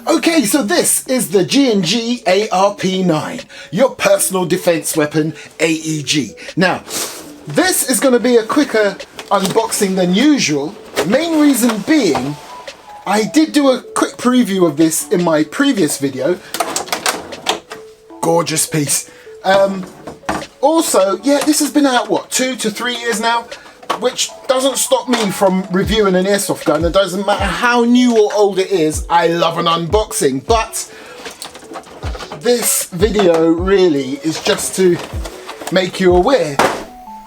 Okay, so this is the G&G ARP9, your personal defense weapon AEG. Now, this is going to be a quicker unboxing than usual. Main reason being, I did do a quick preview of this in my previous video. Gorgeous piece. Also, yeah, this has been out, what, 2 to 3 years now? Which doesn't stop me from reviewing an airsoft gun. It doesn't matter how new or old it is, I love an unboxing. But this video really is just to make you aware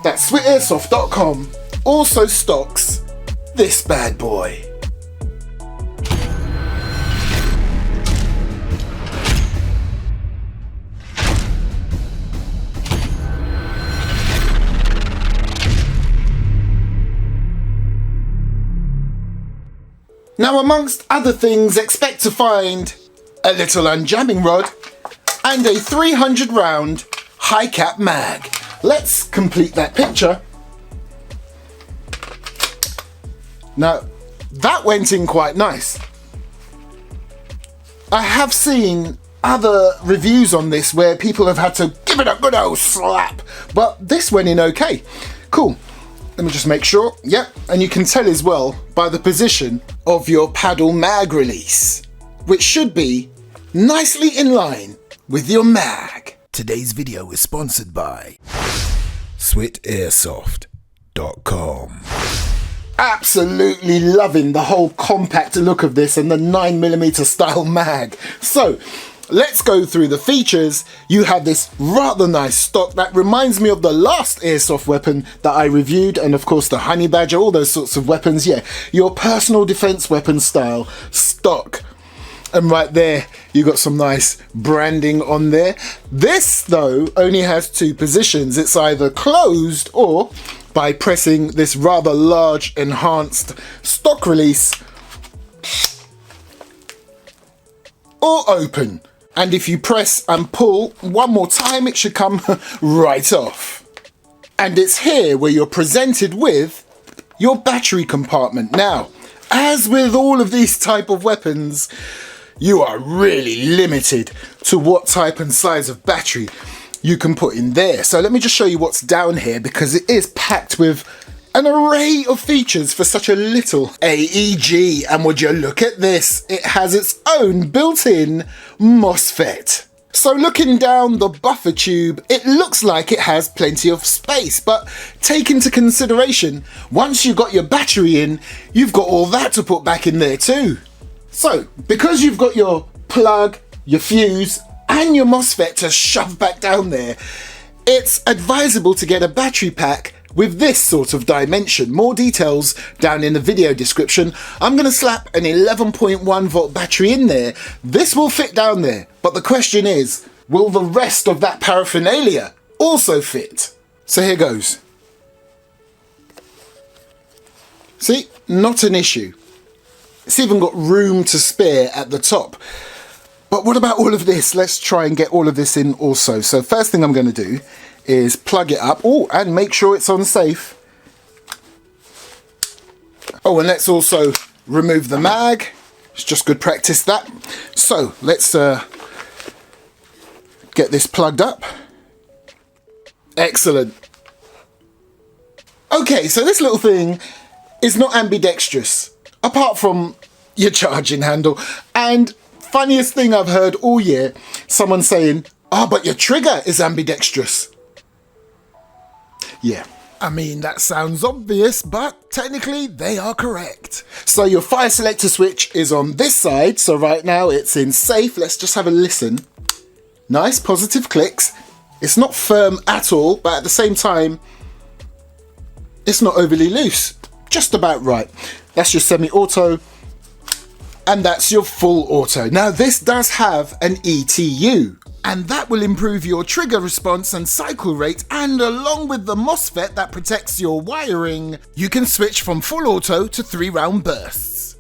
that SwitAirsoft.com also stocks this bad boy. Now, amongst other things, expect to find a little unjamming rod and a 300 round high cap mag. Let's complete that picture. Now, that went in quite nice. I have seen other reviews on this where people have had to give it a good old slap, but this went in okay. Cool. Let me just make sure. Yep, and you can tell as well by the position of your paddle mag release, which should be nicely in line with your mag. Today's video is sponsored by SwitAirsoft.com. Absolutely loving the whole compact look of this and the 9mm style mag. So, let's go through the features. You have this rather nice stock that reminds me of the last airsoft weapon that I reviewed, and of course the honey badger, all those sorts of weapons. Yeah, your personal defense weapon style stock. And right there, you got some nice branding on there. This though only has 2 positions. It's either closed or by pressing this rather large enhanced stock release, or open. And if you press and pull one more time, it should come right off. And it's here where you're presented with your battery compartment. Now, as with all of these type of weapons, you are really limited to what type and size of battery you can put in there. So let me just show you what's down here, because it is packed with an array of features for such a little AEG. And would you look at this, it has its own built-in MOSFET. So looking down the buffer tube, it looks like it has plenty of space, but take into consideration, once you've got your battery in, you've got all that to put back in there too. So because you've got your plug, your fuse and your MOSFET to shove back down there, it's advisable to get a battery pack with this sort of dimension. More details down in the video description. I'm going to slap an 11.1 volt battery in there. This will fit down there, but the question is, will the rest of that paraphernalia also fit? So here goes. See, not an issue. It's even got room to spare at the top. But what about all of this? Let's try and get all of this in also. So first thing I'm going to do is plug it up. Oh, and make sure it's on safe. Oh, and let's also remove the mag. It's just good practice, that. So let's get this plugged up. Excellent. Okay, so this little thing is not ambidextrous, apart from your charging handle. And funniest thing I've heard all year, someone saying, "Ah, but your trigger is ambidextrous." Yeah, I mean, that sounds obvious, but technically they are correct. So your fire selector switch is on this side. So right now it's in safe. Let's just have a listen. Nice positive clicks. It's not firm at all, but at the same time, it's not overly loose. Just about right. That's your semi-auto. And that's your full auto. Now this does have an ETU, and that will improve your trigger response and cycle rate, and along with the MOSFET that protects your wiring, you can switch from full auto to 3-round bursts.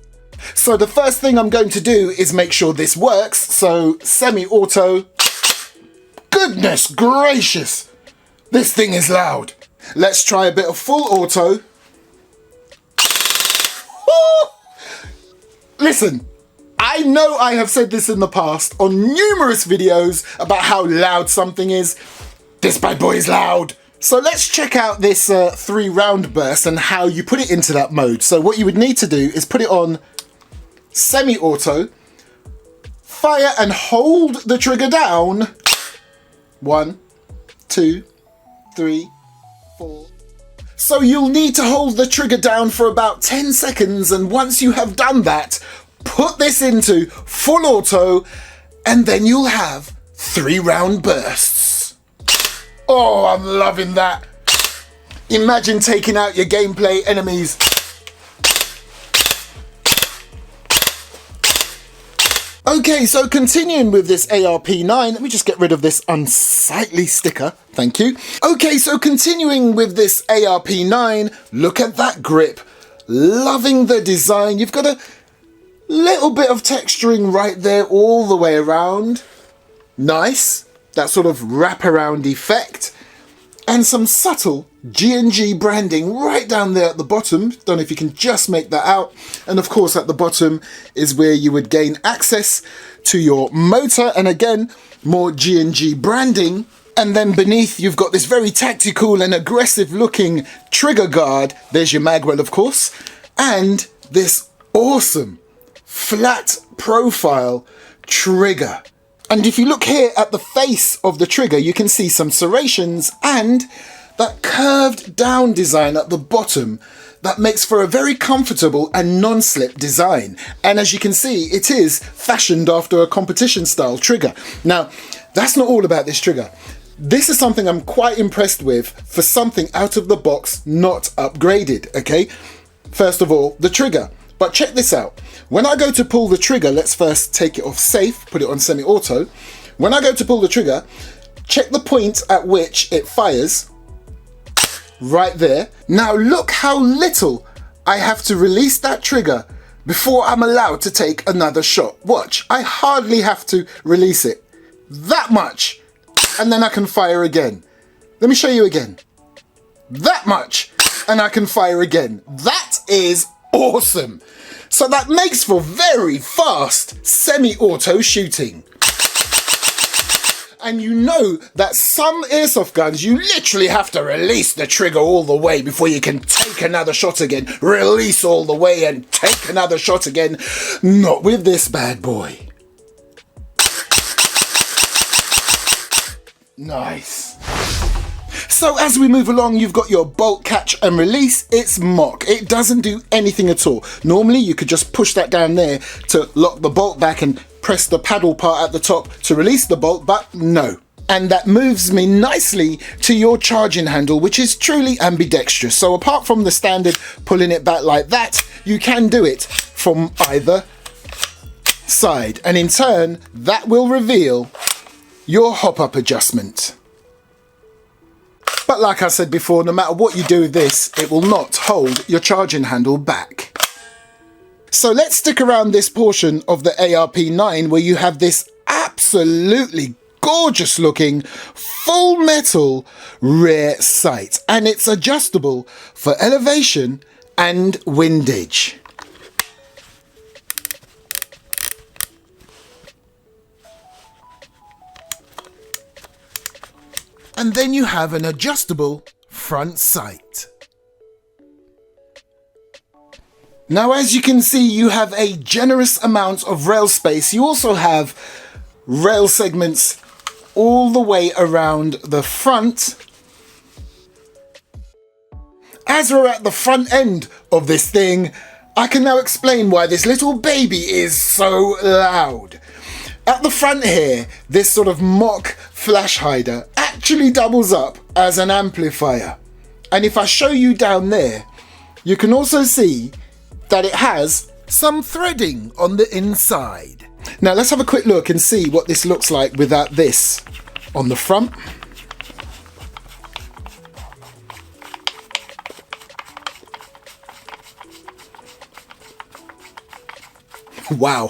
So the first thing I'm going to do is make sure this works. So semi-auto. Goodness gracious, this thing is loud. Let's try a bit of full auto. Listen, I know I have said this in the past on numerous videos about how loud something is. This bad boy is loud. So let's check out this 3-round burst and how you put it into that mode. So what you would need to do is put it on semi-auto, fire and hold the trigger down. 1, 2, 3, 4. So you'll need to hold the trigger down for about 10 seconds, and once you have done that, put this into full auto, and then you'll have 3-round bursts. Oh, I'm loving that. Imagine taking out your gameplay enemies. Okay, so continuing with this ARP9, let me just get rid of this unsightly sticker, thank you. Okay, so continuing with this ARP9, look at that grip. Loving the design. You've got a little bit of texturing right there all the way around. Nice, that sort of wraparound effect. And some subtle G&G branding right down there at the bottom. Don't know if you can just make that out. And of course at the bottom is where you would gain access to your motor. And again, more G&G branding. And then beneath you've got this very tactical and aggressive looking trigger guard. There's your magwell, of course. And this awesome flat profile trigger. And if you look here at the face of the trigger, you can see some serrations and that curved down design at the bottom that makes for a very comfortable and non-slip design. And as you can see, it is fashioned after a competition style trigger. Now, that's not all about this trigger. This is something I'm quite impressed with for something out of the box, not upgraded, okay? First of all, the trigger. But check this out. When I go to pull the trigger, let's first take it off safe, put it on semi-auto. When I go to pull the trigger, check the point at which it fires. Right there. Now look how little I have to release that trigger before I'm allowed to take another shot. Watch, I hardly have to release it. That much. And then I can fire again. Let me show you again. That much. And I can fire again. That is awesome. So that makes for very fast semi-auto shooting. And you know that some airsoft guns, you literally have to release the trigger all the way before you can take another shot again. Release all the way and take another shot again. Not with this bad boy. Nice. So as we move along, you've got your bolt catch and release. It's mock. It doesn't do anything at all. Normally you could just push that down there to lock the bolt back and press the paddle part at the top to release the bolt, but no. And that moves me nicely to your charging handle, which is truly ambidextrous. So apart from the standard pulling it back like that, you can do it from either side. And in turn, that will reveal your hop-up adjustment. But like I said before, no matter what you do with this, it will not hold your charging handle back. So let's stick around this portion of the ARP9 where you have this absolutely gorgeous looking full metal rear sight, and it's adjustable for elevation and windage. And then you have an adjustable front sight. Now, as you can see, you have a generous amount of rail space. You also have rail segments all the way around the front. As we're at the front end of this thing, I can now explain why this little baby is so loud. At the front here, this sort of mock flash hider actually doubles up as an amplifier. And if I show you down there, you can also see that it has some threading on the inside. Now let's have a quick look and see what this looks like without this on the front. Wow.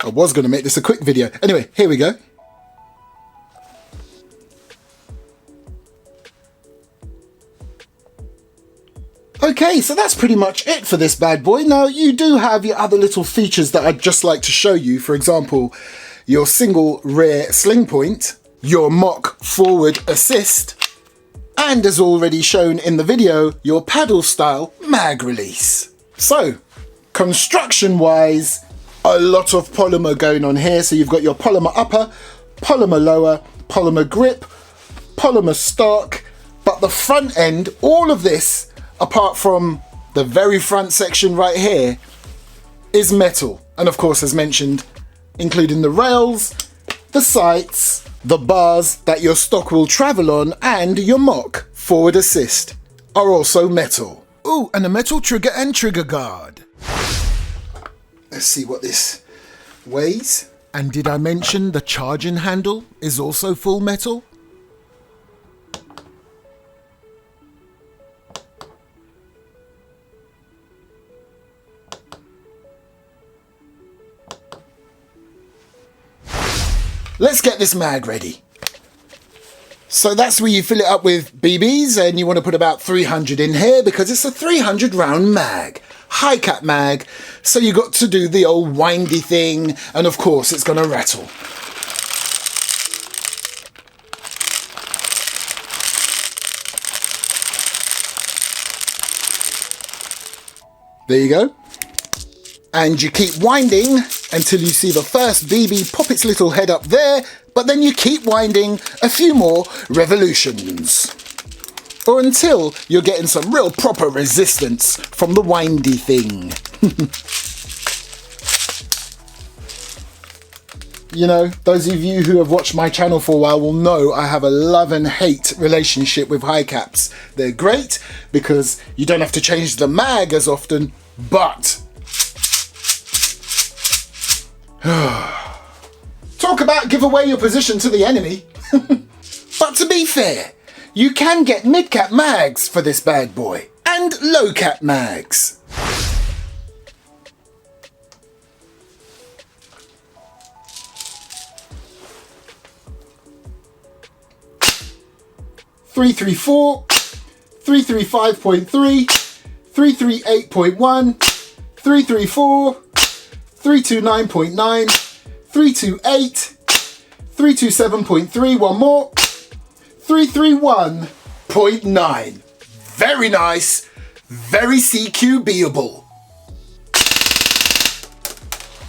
I was going to make this a quick video. Anyway, here we go. Okay, so that's pretty much it for this bad boy. Now, you do have your other little features that I'd just like to show you. For example, your single rear sling point, your mock forward assist, and as already shown in the video, your paddle style mag release. So, construction-wise, a lot of polymer going on here. So you've got your polymer upper, polymer lower, polymer grip, polymer stock, but the front end, all of this, apart from the very front section right here, is metal. And of course, as mentioned, including the rails, the sights, the bars that your stock will travel on, and your mock forward assist are also metal. Ooh, and a metal trigger and trigger guard. Let's see what this weighs. And did I mention the charging handle is also full metal? Let's get this mag ready. So that's where you fill it up with BBs, and you want to put about 300 in here because it's a 300 round mag. High cap mag, so you got to do the old windy thing, and of course it's gonna rattle. There you go. And you keep winding until you see the first BB pop its little head up there, but then you keep winding a few more revolutions. Or until you're getting some real proper resistance from the windy thing. You know, those of you who have watched my channel for a while will know I have a love and hate relationship with high caps. They're great because you don't have to change the mag as often, but talk about give away your position to the enemy. But to be fair, you can get mid-cap mags for this bad boy, and low-cap mags. .334, 335.3, 338.1, 334, 329.9, 328, 327.3, one more, 331.9. Very nice, very CQB-able.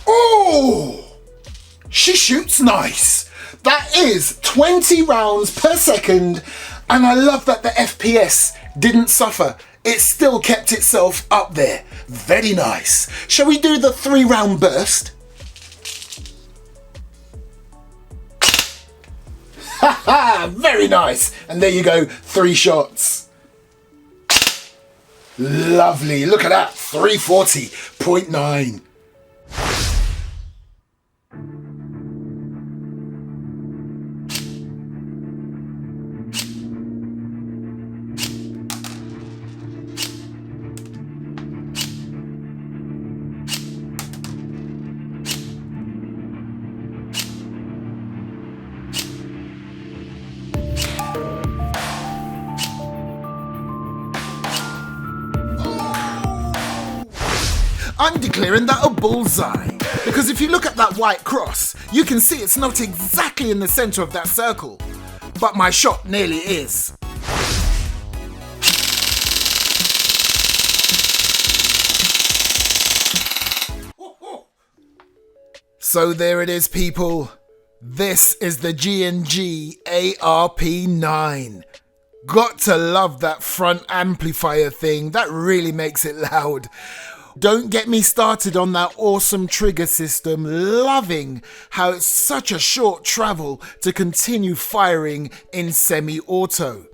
Oh, she shoots nice. That is 20 rounds per second, and I love that the FPS didn't suffer. It still kept itself up there. Very nice. Shall we do the 3-round burst? Haha, very nice. And there you go, 3 shots. Lovely, look at that, 340.9. I'm declaring that a bullseye, because if you look at that white cross, you can see it's not exactly in the center of that circle, but my shot nearly is. So there it is, people. This is the G&G ARP9. Got to love that front amplifier thing, that really makes it loud. Don't get me started on that awesome trigger system, loving how it's such a short travel to continue firing in semi-auto.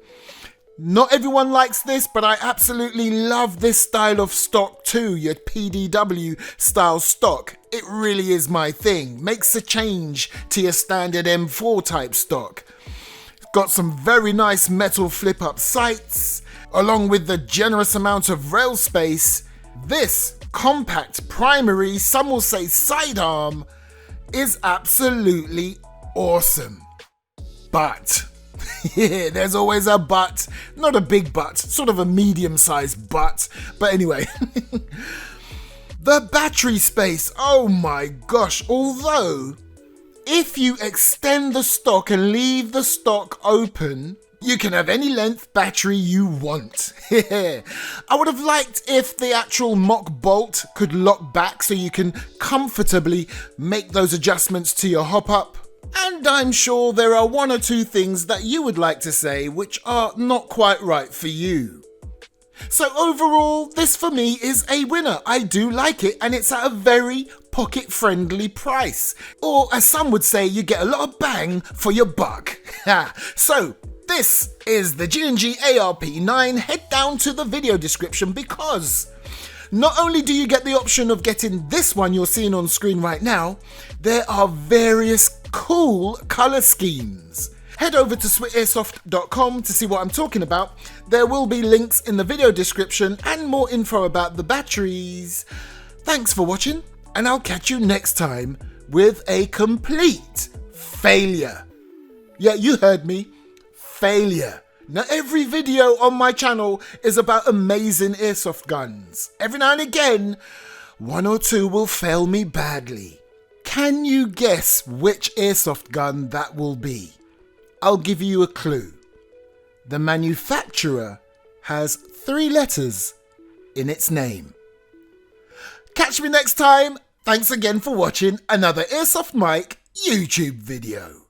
Not everyone likes this, but I absolutely love this style of stock too, your PDW style stock. It really is my thing. Makes a change to your standard M4 type stock. Got some very nice metal flip-up sights, along with the generous amount of rail space. This compact primary, some will say sidearm, is absolutely awesome. But Yeah, there's always a but. Not a big but, sort of a medium-sized but. But anyway. The battery space, oh my gosh. Although, if you extend the stock and leave the stock open, you can have any length battery you want. I would have liked if the actual mock bolt could lock back so you can comfortably make those adjustments to your hop-up. And I'm sure there are one or two things that you would like to say which are not quite right for you. So overall, this for me is a winner. I do like it, and it's at a very pocket-friendly price. Or as some would say, you get a lot of bang for your buck. So, this is the G&G ARP9. Head down to the video description because not only do you get the option of getting this one you're seeing on screen right now, there are various cool colour schemes. Head over to switairsoft.com to see what I'm talking about. There will be links in the video description and more info about the batteries. Thanks for watching, and I'll catch you next time with a complete failure. Yeah, you heard me. Failure. Now every video on my channel is about amazing airsoft guns. Every now and again, one or two will fail me badly. Can you guess which airsoft gun that will be? I'll give you a clue. The manufacturer has 3 letters in its name. Catch me next time. Thanks again for watching another Airsoft Mike YouTube video.